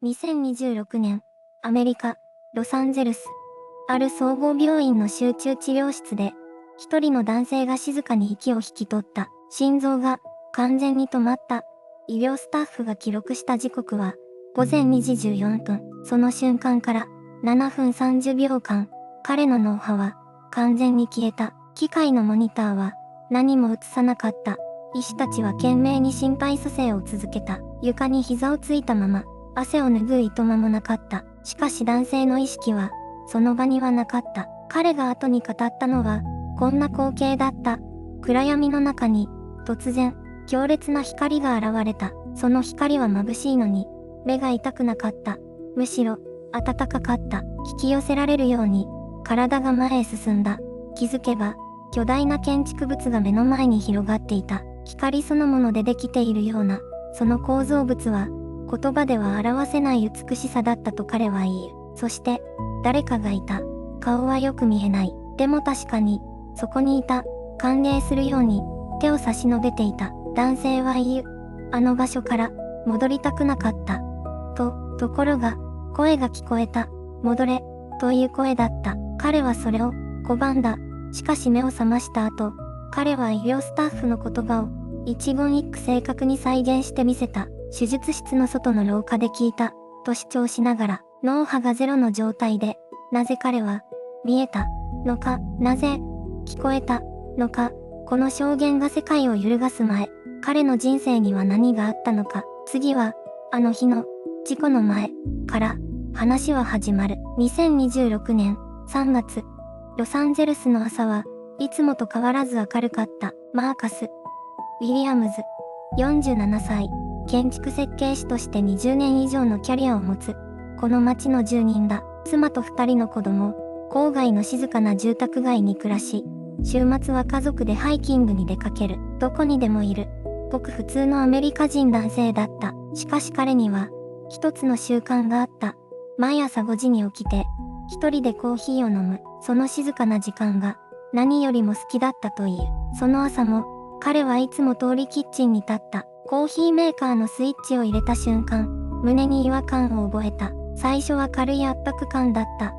2026年、アメリカ、ロサンゼルス、ある総合病院の集中治療室で、一人の男性が静かに息を引き取った。心臓が完全に止まった。医療スタッフが記録した時刻は、午前2時14分。その瞬間から7分30秒間、彼の脳波は完全に消えた。機械のモニターは何も映さなかった。医師たちは懸命に心肺蘇生を続けた。床に膝をついたまま、汗を拭ういとまもなかった。しかし男性の意識は、その場にはなかった。彼が後に語ったのは、こんな光景だった。暗闇の中に、突然、強烈な光が現れた。その光は眩しいのに、目が痛くなかった。むしろ、暖かかった。引き寄せられるように、体が前へ進んだ。気づけば、巨大な建築物が目の前に広がっていた。光そのものでできているような、その構造物は、言葉では表せない美しさだったと彼は言う。そして、誰かがいた。顔はよく見えない。でも確かに、そこにいた。歓迎するように、手を差し伸べていた。男性は言う。あの場所から、戻りたくなかった。ところが、声が聞こえた。戻れ、という声だった。彼はそれを、拒んだ。しかし目を覚ました後、彼は医療スタッフの言葉を、一言一句正確に再現してみせた。手術室の外の廊下で聞いた、と主張しながら、脳波がゼロの状態で、なぜ彼は、見えたのか、なぜ、聞こえたのか、この証言が世界を揺るがす前、彼の人生には何があったのか、次は、あの日の、事故の前、から、話は始まる。2026年3月、ロサンゼルスの朝はいつもと変わらず明るかった。マーカス・ウィリアムズ、47歳、建築設計士として20年以上のキャリアを持つ。この町の住人だ。妻と2人の子供、郊外の静かな住宅街に暮らし、週末は家族でハイキングに出かける。どこにでもいる。ごく普通のアメリカ人男性だった。しかし彼には、一つの習慣があった。毎朝5時に起きて、一人でコーヒーを飲む。その静かな時間が、何よりも好きだったという。その朝も、彼はいつも通りキッチンに立った。コーヒーメーカーのスイッチを入れた瞬間、胸に違和感を覚えた。最初は軽い圧迫感だった。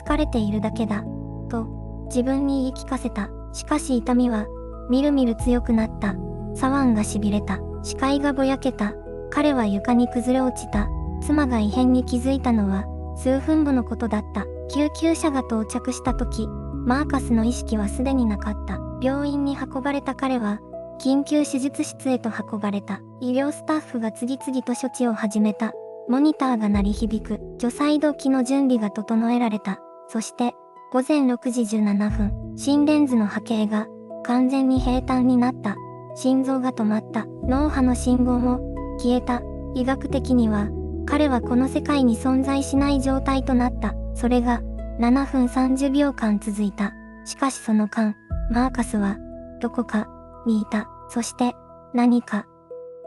疲れているだけだ。と、自分に言い聞かせた。しかし痛みは、みるみる強くなった。左腕が痺れた。視界がぼやけた。彼は床に崩れ落ちた。妻が異変に気づいたのは、数分後のことだった。救急車が到着した時、マーカスの意識はすでになかった。病院に運ばれた彼は、緊急手術室へと運ばれた。医療スタッフが次々と処置を始めた。モニターが鳴り響く。除細動器の準備が整えられた。そして、午前6時17分、心電図の波形が完全に平坦になった。心臓が止まった。脳波の信号も消えた。医学的には、彼はこの世界に存在しない状態となった。それが7分30秒間続いた。しかしその間、マーカスはどこかにいた。そして何か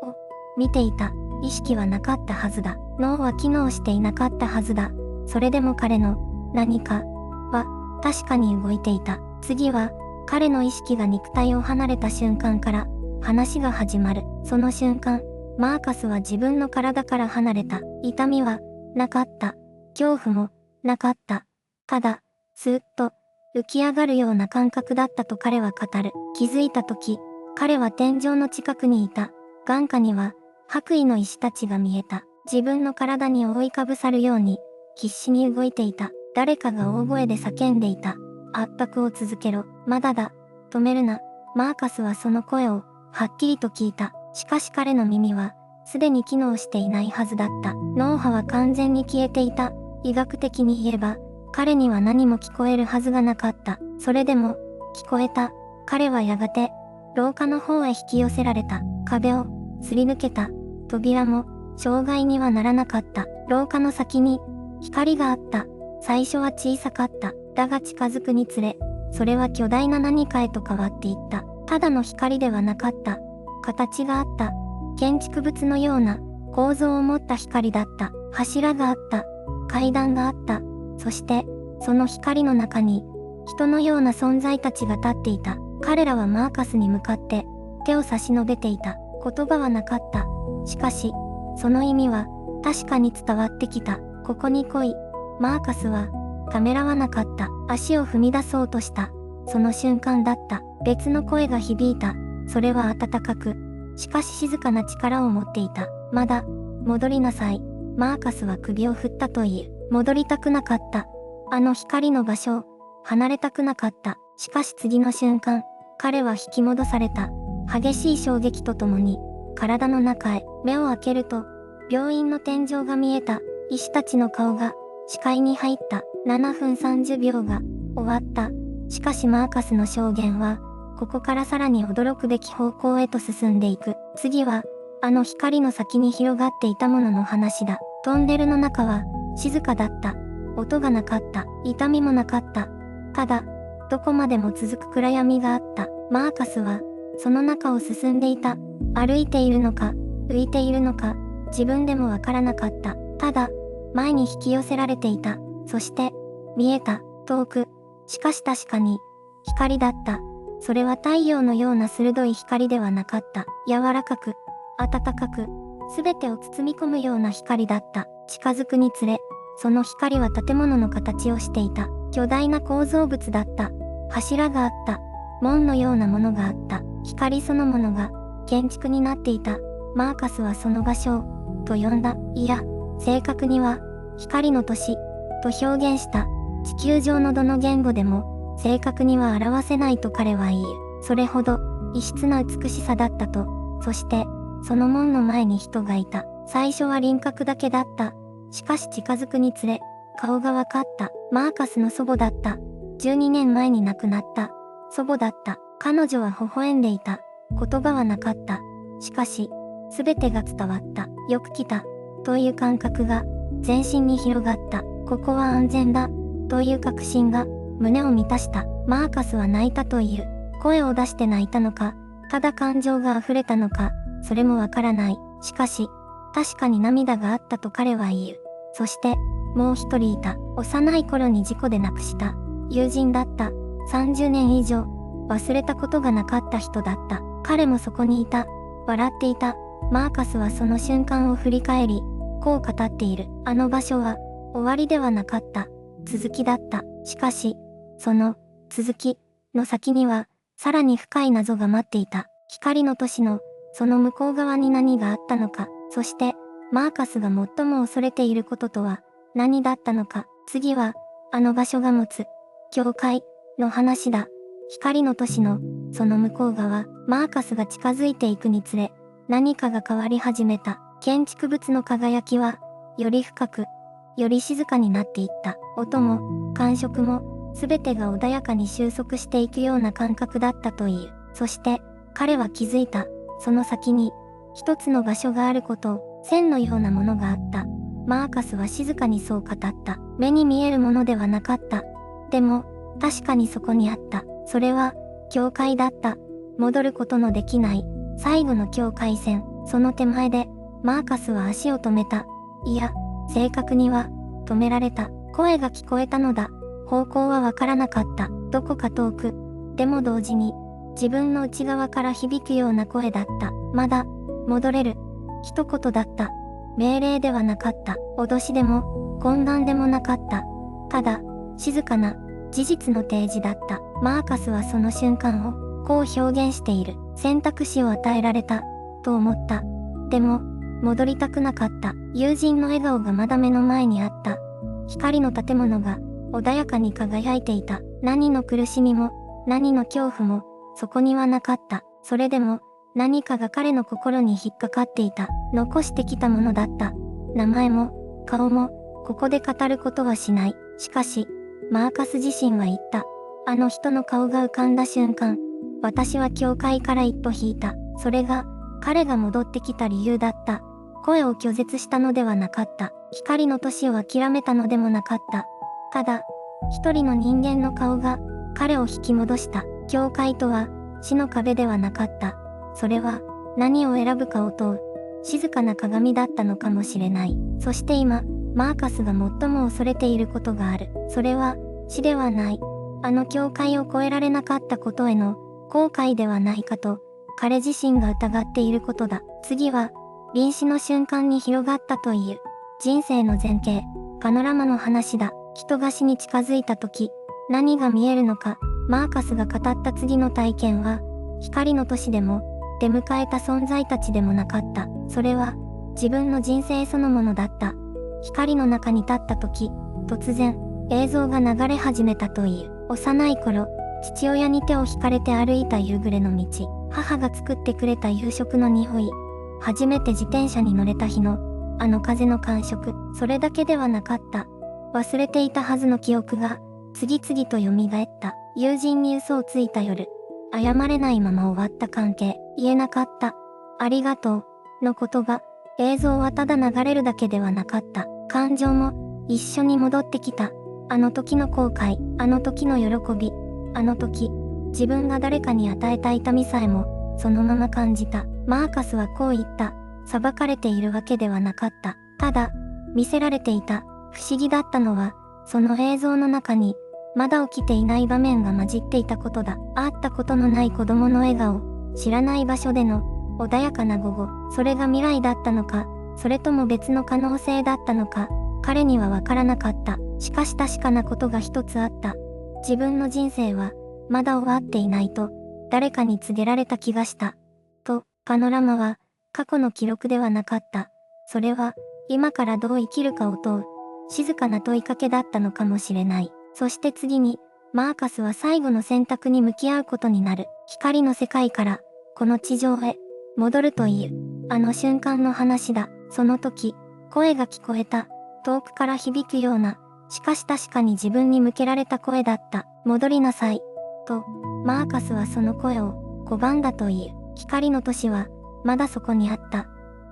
を見ていた。意識はなかったはずだ。脳は機能していなかったはずだ。それでも彼の何かは確かに動いていた。次は彼の意識が肉体を離れた瞬間から話が始まる。その瞬間、マーカスは自分の体から離れた。痛みはなかった。恐怖もなかった。ただ、スーッと浮き上がるような感覚だったと彼は語る。気づいたとき、彼は天井の近くにいた。眼下には白衣の石たちが見えた。自分の体に覆いかぶさるように必死に動いていた。誰かが大声で叫んでいた。圧迫を続けろ。まだだ。止めるな。マーカスはその声をはっきりと聞いた。しかし彼の耳はすでに機能していないはずだった。脳波は完全に消えていた。医学的に言えば、彼には何も聞こえるはずがなかった。それでも、聞こえた。彼はやがて、廊下の方へ引き寄せられた。壁を、すり抜けた。扉も、障害にはならなかった。廊下の先に、光があった。最初は小さかった。だが近づくにつれ、それは巨大な何かへと変わっていった。ただの光ではなかった。形があった。建築物のような構造を持った光だった。柱があった。階段があった。そして、その光の中に、人のような存在たちが立っていた。彼らはマーカスに向かって、手を差し伸べていた。言葉はなかった。しかし、その意味は、確かに伝わってきた。ここに来い。マーカスは、ためらわなかった。足を踏み出そうとした。その瞬間だった。別の声が響いた。それは温かく、しかし静かな力を持っていた。まだ、戻りなさい。マーカスは首を振ったという。戻りたくなかった。あの光の場所を、離れたくなかった。しかし次の瞬間、彼は引き戻された。激しい衝撃とともに、体の中へ目を開けると、病院の天井が見えた。医師たちの顔が視界に入った。7分30秒が終わった。しかしマーカスの証言は、ここからさらに驚くべき方向へと進んでいく。次は、あの光の先に広がっていたものの話だ。トンネルの中は静かだった。音がなかった。痛みもなかった。ただ、どこまでも続く暗闇があった。マーカスは、その中を進んでいた。歩いているのか、浮いているのか、自分でもわからなかった。ただ、前に引き寄せられていた。そして、見えた、遠く。しかし確かに、光だった。それは太陽のような鋭い光ではなかった。柔らかく、暖かく、すべてを包み込むような光だった。近づくにつれ、その光は建物の形をしていた。巨大な構造物だった。柱があった。門のようなものがあった。光そのものが建築になっていた。マーカスはその場所を、と呼んだ。いや、正確には、光の都市、と表現した。地球上のどの言語でも、正確には表せないと彼は言う。それほど、異質な美しさだったと。そして、その門の前に人がいた。最初は輪郭だけだった。しかし近づくにつれ、顔がわかった。マーカスの祖母だった。12年前に亡くなった。祖母だった。彼女は微笑んでいた。言葉はなかった。しかし、すべてが伝わった。よく来た。という感覚が、全身に広がった。ここは安全だ。という確信が、胸を満たした。マーカスは泣いたという。声を出して泣いたのか、ただ感情が溢れたのか、それもわからない。しかし、確かに涙があったと彼は言う。そして、もう一人いた。幼い頃に事故で亡くした。友人だった。30年以上、忘れたことがなかった人だった。彼もそこにいた。笑っていた。マーカスはその瞬間を振り返り、こう語っている。あの場所は、終わりではなかった。続きだった。しかし、その、続き、の先には、さらに深い謎が待っていた。光の都市の、その向こう側に何があったのか。そして、マーカスが最も恐れていることとは、何だったのか。次は、あの場所が持つ、教会、の話だ。光の都市の、その向こう側、マーカスが近づいていくにつれ、何かが変わり始めた。建築物の輝きは、より深く、より静かになっていった。音も、感触も、すべてが穏やかに収束していくような感覚だったという。そして、彼は気づいた。その先に、一つの場所があることを、線のようなものがあった。マーカスは静かにそう語った。目に見えるものではなかった。でも、確かにそこにあった。それは、境界だった。戻ることのできない、最後の境界線。その手前で、マーカスは足を止めた。いや、正確には、止められた。声が聞こえたのだ。方向はわからなかった。どこか遠く。でも同時に、自分の内側から響くような声だった。まだ、戻れる。一言だった。命令ではなかった。脅しでも、懇願でもなかった。ただ、静かな、事実の提示だった。マーカスはその瞬間を、こう表現している。選択肢を与えられた、と思った。でも、戻りたくなかった。友人の笑顔がまだ目の前にあった。光の建物が、穏やかに輝いていた。何の苦しみも、何の恐怖も、そこにはなかった。それでも、何かが彼の心に引っかかっていた。残してきたものだった。名前も、顔も、ここで語ることはしない。しかし、マーカス自身は言った。あの人の顔が浮かんだ瞬間、私は教会から一歩引いた。それが、彼が戻ってきた理由だった。声を拒絶したのではなかった。光の都市を諦めたのでもなかった。ただ、一人の人間の顔が、彼を引き戻した。教会とは、死の壁ではなかった。それは、何を選ぶかを問う、静かな鏡だったのかもしれない。そして今、マーカスが最も恐れていることがある。それは、死ではない。あの境界を越えられなかったことへの、後悔ではないかと、彼自身が疑っていることだ。次は、臨死の瞬間に広がったという。人生の前景、パノラマの話だ。人が死に近づいた時、何が見えるのか。マーカスが語った次の体験は、光の都市でも、出迎えた存在たちでもなかった。それは、自分の人生そのものだった。光の中に立った時、突然、映像が流れ始めたという。幼い頃、父親に手を引かれて歩いた夕暮れの道。母が作ってくれた夕食の匂い。初めて自転車に乗れた日の、あの風の感触。それだけではなかった。忘れていたはずの記憶が、次々と蘇った。友人に嘘をついた夜。謝れないまま終わった関係。言えなかった。ありがとう。の言葉。映像はただ流れるだけではなかった。感情も、一緒に戻ってきた。あの時の後悔。あの時の喜び。あの時、自分が誰かに与えた痛みさえも、そのまま感じた。マーカスはこう言った。裁かれているわけではなかった。ただ、見せられていた。不思議だったのは、その映像の中に、まだ起きていない場面が混じっていたことだ。会ったことのない子供の笑顔、知らない場所での、穏やかな午後。それが未来だったのか、それとも別の可能性だったのか、彼にはわからなかった。しかし確かなことが一つあった。自分の人生は、まだ終わっていないと、誰かに告げられた気がした。と、パノラマは、過去の記録ではなかった。それは、今からどう生きるかを問う、静かな問いかけだったのかもしれない。そして次に、マーカスは最後の選択に向き合うことになる。光の世界から、この地上へ、戻るという、あの瞬間の話だ。その時、声が聞こえた。遠くから響くような、しかし確かに自分に向けられた声だった。戻りなさい。と、マーカスはその声を拒んだという。光の都市は、まだそこにあった。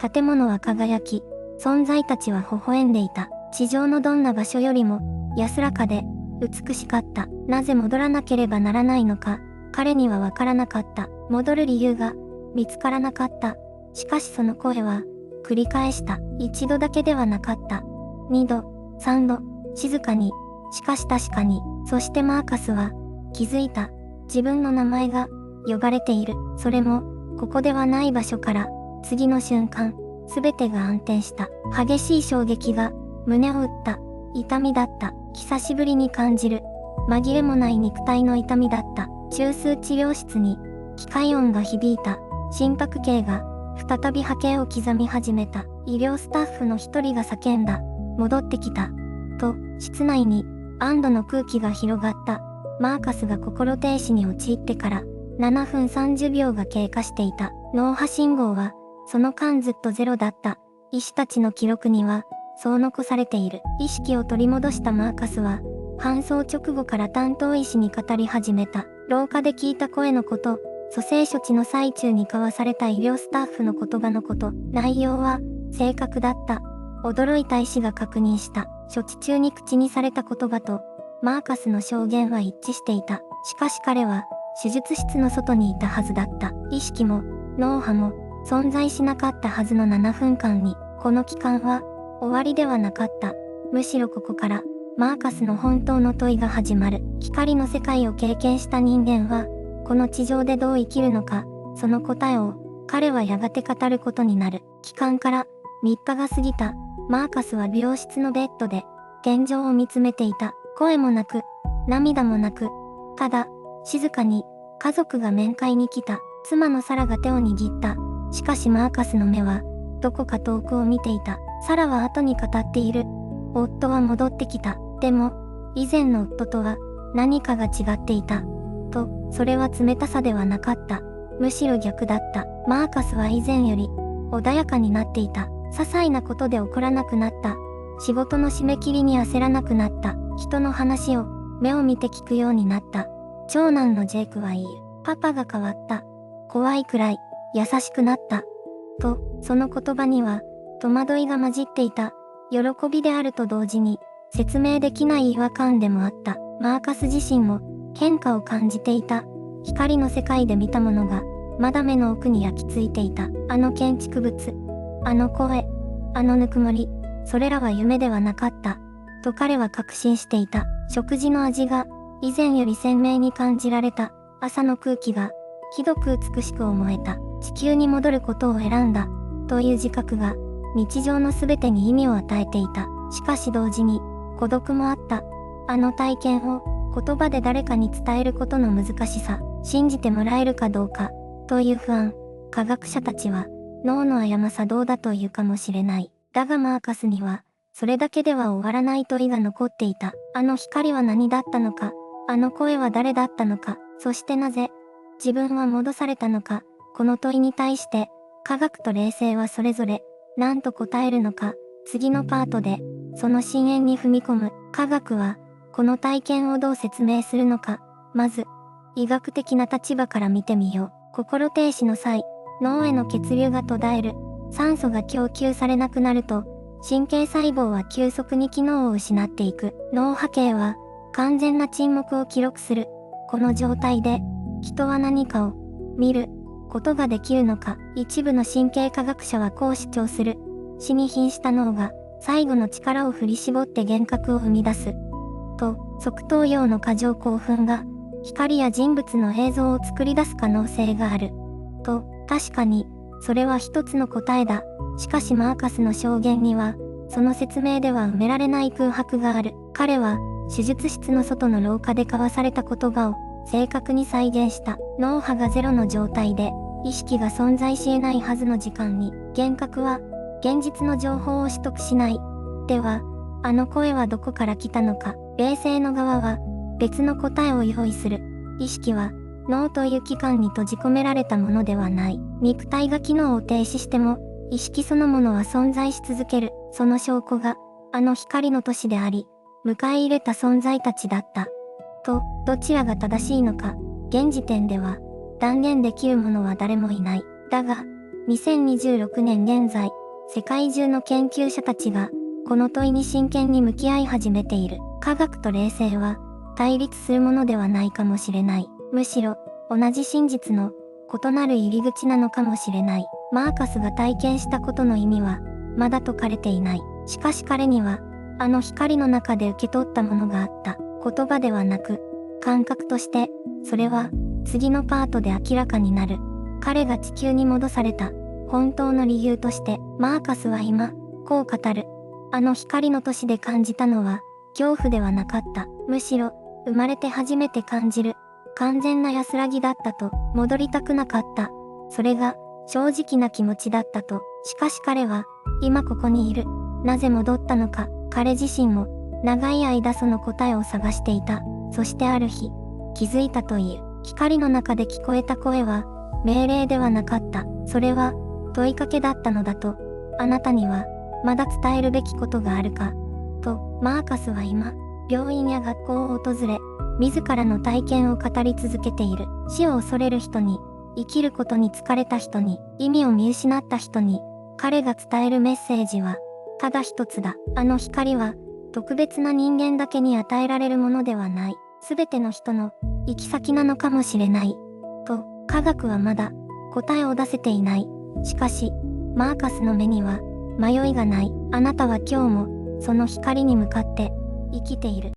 建物は輝き、存在たちは微笑んでいた。地上のどんな場所よりも、安らかで、美しかった。なぜ戻らなければならないのか、彼にはわからなかった。戻る理由が、見つからなかった。しかしその声は、繰り返した。一度だけではなかった。二度、三度、静かに、しかし確かに、そしてマーカスは、気づいた。自分の名前が、呼ばれている。それも、ここではない場所から、次の瞬間、すべてが暗転した。激しい衝撃が、胸を打った。痛みだった。久しぶりに感じる。紛れもない肉体の痛みだった。中枢治療室に、機械音が響いた。心拍計が、再び波形を刻み始めた。医療スタッフの一人が叫んだ。戻ってきた。と、室内に、安堵の空気が広がった。マーカスが心停止に陥ってから、7分30秒が経過していた。脳波信号は、その間ずっとゼロだった。医師たちの記録には、そう残されている。意識を取り戻したマーカスは、搬送直後から担当医師に語り始めた。廊下で聞いた声のこと、蘇生処置の最中に交わされた医療スタッフの言葉のこと、内容は、正確だった。驚いた医師が確認した。処置中に口にされた言葉と、マーカスの証言は一致していた。しかし彼は、手術室の外にいたはずだった。意識も、脳波も、存在しなかったはずの7分間に、この期間は、終わりではなかった。むしろここから、マーカスの本当の問いが始まる。光の世界を経験した人間は、この地上でどう生きるのか、その答えを、彼はやがて語ることになる。帰還から3日が過ぎた。マーカスは病室のベッドで、天井を見つめていた。声もなく、涙もなく、ただ、静かに、家族が面会に来た。妻のサラが手を握った。しかしマーカスの目は、どこか遠くを見ていた。サラは後に語っている。夫は戻ってきた。でも、以前の夫とは、何かが違っていた。と、それは冷たさではなかった。むしろ逆だった。マーカスは以前より、穏やかになっていた。些細なことで怒らなくなった。仕事の締め切りに焦らなくなった。人の話を、目を見て聞くようになった。長男のジェイクは言う。パパが変わった。怖いくらい、優しくなった。と、その言葉には、戸惑いが混じっていた。喜びであると同時に、説明できない違和感でもあった。マーカス自身も、変化を感じていた。光の世界で見たものが、まだ目の奥に焼き付いていた。あの建築物、あの声、あのぬくもり、それらは夢ではなかった。と彼は確信していた。食事の味が、以前より鮮明に感じられた。朝の空気が、ひどく美しく思えた。地球に戻ることを選んだ。という自覚が、日常のすべてに意味を与えていた。しかし同時に、孤独もあった。あの体験を言葉で誰かに伝えることの難しさ、信じてもらえるかどうか、という不安。科学者たちは、脳の誤作動だというかもしれない。だがマーカスには、それだけでは終わらない問いが残っていた。あの光は何だったのか、あの声は誰だったのか、そしてなぜ、自分は戻されたのか、この問いに対して、科学と霊性はそれぞれ、何と答えるのか、次のパートで、その深淵に踏み込む。科学は、この体験をどう説明するのか、まず、医学的な立場から見てみよう。心停止の際、脳への血流が途絶える。酸素が供給されなくなると、神経細胞は急速に機能を失っていく。脳波形は、完全な沈黙を記録する。この状態で、人は何かを見ることができるのか。一部の神経科学者はこう主張する。死に瀕した脳が最後の力を振り絞って幻覚を生み出す。と、側頭葉の過剰興奮が光や人物の映像を作り出す可能性がある。と、確かに、それは一つの答えだ。しかしマーカスの証言には、その説明では埋められない空白がある。彼は、手術室の外の廊下で交わされた言葉を正確に再現した。脳波がゼロの状態で、意識が存在し得ないはずの時間に、幻覚は、現実の情報を取得しない。では、あの声はどこから来たのか。霊性の側は、別の答えを用意する。意識は、脳という器官に閉じ込められたものではない。肉体が機能を停止しても、意識そのものは存在し続ける。その証拠が、あの光の都市であり、迎え入れた存在たちだった。と、どちらが正しいのか、現時点では、断言できる者は誰もいない。だが、2026年現在、世界中の研究者たちが、この問いに真剣に向き合い始めている。科学と霊性は、対立するものではないかもしれない。むしろ、同じ真実の、異なる入り口なのかもしれない。マーカスが体験したことの意味は、まだ解かれていない。しかし彼には、あの光の中で受け取ったものがあった。言葉ではなく、感覚として、それは、次のパートで明らかになる。彼が地球に戻された、本当の理由として、マーカスは今、こう語る。あの光の都市で感じたのは、恐怖ではなかった。むしろ、生まれて初めて感じる、完全な安らぎだったと。戻りたくなかった。それが、正直な気持ちだったと。しかし彼は、今ここにいる。なぜ戻ったのか。彼自身も、長い間その答えを探していた。そしてある日、気づいたという。光の中で聞こえた声は、命令ではなかった。それは、問いかけだったのだと。あなたには、まだ伝えるべきことがあるか。と、マーカスは今、病院や学校を訪れ、自らの体験を語り続けている。死を恐れる人に、生きることに疲れた人に、意味を見失った人に、彼が伝えるメッセージは、ただ一つだ。あの光は、特別な人間だけに与えられるものではない。すべての人の、行き先なのかもしれない。と、科学はまだ、答えを出せていない。しかし、マーカスの目には、迷いがない。あなたは今日も、その光に向かって、生きている。